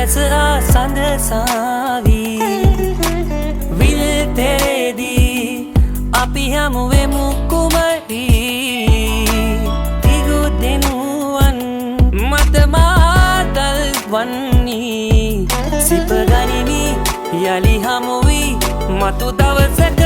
ලෙස ආසඳ සාවි විල් තෙරේදී අපි හමුවෙමු කුමරි තිගු දෙනුවන් මත මාතල් වන්නී සිප ගනිමි යලි හමුවී මතු දවසක